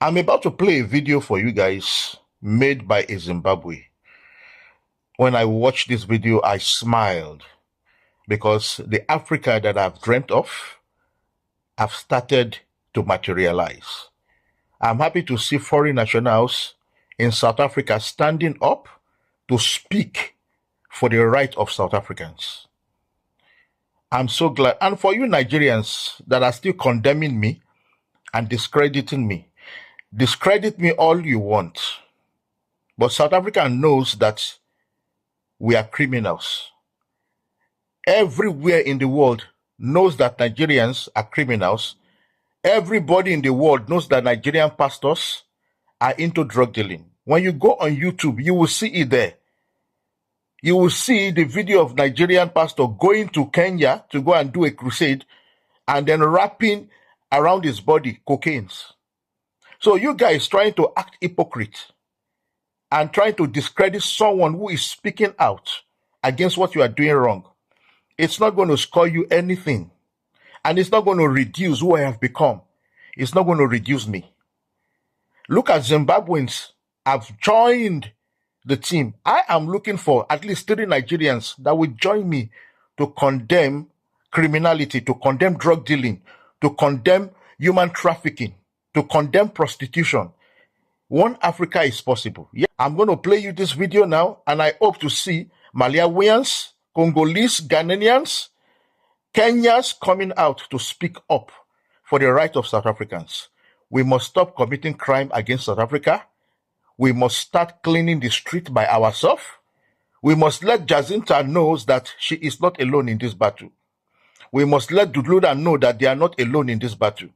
I'm about to play a video for you guys made by a Zimbabwe. When I watched this video, I smiled because the Africa that I've dreamt of have started to materialize. I'm happy to see foreign nationals in South Africa standing up to speak for the right of South Africans. I'm so glad. And for you Nigerians that are still condemning me and discrediting me, discredit me all you want. But South Africa knows that we are criminals. Everywhere in the world knows that Nigerians are criminals. Everybody in the world knows that Nigerian pastors are into drug dealing. When you go on YouTube, you will see it there. You will see the video of Nigerian pastor going to Kenya to go and do a crusade and then wrapping around his body cocaines. So you guys trying to act hypocrite and trying to discredit someone who is speaking out against what you are doing wrong. It's not going to score you anything. And it's not going to reduce who I have become. It's not going to reduce me. Look at Zimbabweans have joined the team. I am looking for at least 3 Nigerians that will join me to condemn criminality, to condemn drug dealing, to condemn human trafficking, to condemn prostitution. One Africa is possible. Yeah, I'm going to play you this video now, and I hope to see Malawians, Congolese, Ghanaians, Kenyans coming out to speak up for the right of South Africans. We must stop committing crime against South Africa. We must start cleaning the street by ourselves. We must let Jacinta know that she is not alone in this battle. We must let Dudluda know that they are not alone in this battle.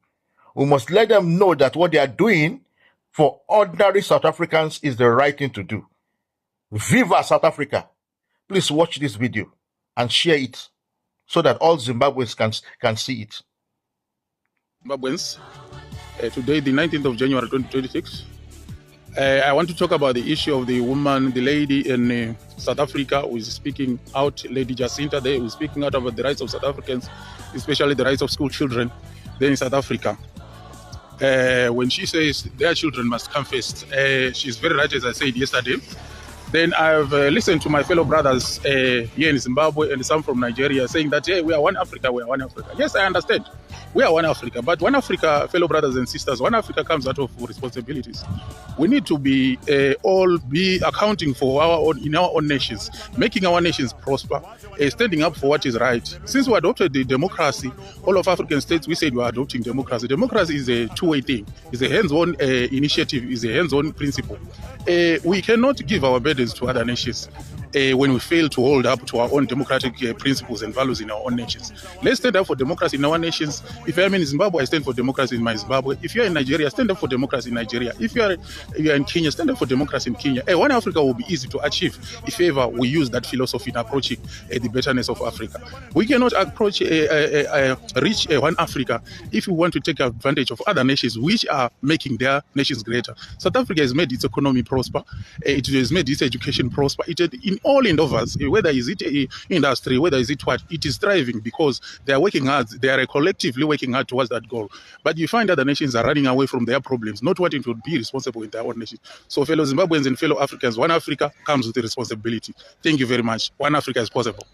We must let them know that what they are doing for ordinary South Africans is the right thing to do. Viva South Africa! Please watch this video and share it so that all Zimbabweans can see it. Zimbabweans, today the 19th of January 2026. I want to talk about the issue of the woman, the lady in South Africa who is speaking out, Lady Jacinta there, who is speaking out about the rights of South Africans, especially the rights of school children there in South Africa. When she says their children must come first, she's very right, as I said yesterday. Then I've listened to my fellow brothers here in Zimbabwe and some from Nigeria saying that, hey, we are one Africa, we are one Africa. Yes, I understand. We are one Africa, but one Africa, fellow brothers and sisters, one Africa comes out of responsibilities. We need to be all be accounting for our own in our own nations, making our nations prosper, standing up for what is right. Since we adopted the democracy, all of African states, we said we are adopting democracy. Democracy is a two-way thing. It's a hands-on initiative. It's a hands-on principle. We cannot give our burdens to other nations when we fail to hold up to our own democratic principles and values in our own nations. Let's stand up for democracy in our nations. If I'm in Zimbabwe, I stand for democracy in my Zimbabwe. If you're in Nigeria, stand up for democracy in Nigeria. If you're in Kenya, stand up for democracy in Kenya. One Africa will be easy to achieve if ever we use that philosophy in approaching the betterness of Africa. We cannot approach reach one Africa if we want to take advantage of other nations which are making their nations greater. South Africa has made its economy prosper. It has made its education prosper. It in all endeavors, whether is it industry, whether is it what, it is thriving because they are working hard. They are collectively working hard towards that goal. But you find other nations are running away from their problems, not wanting to be responsible in their own nation. So fellow Zimbabweans and fellow Africans, one Africa comes with the responsibility. Thank you very much. One Africa is possible.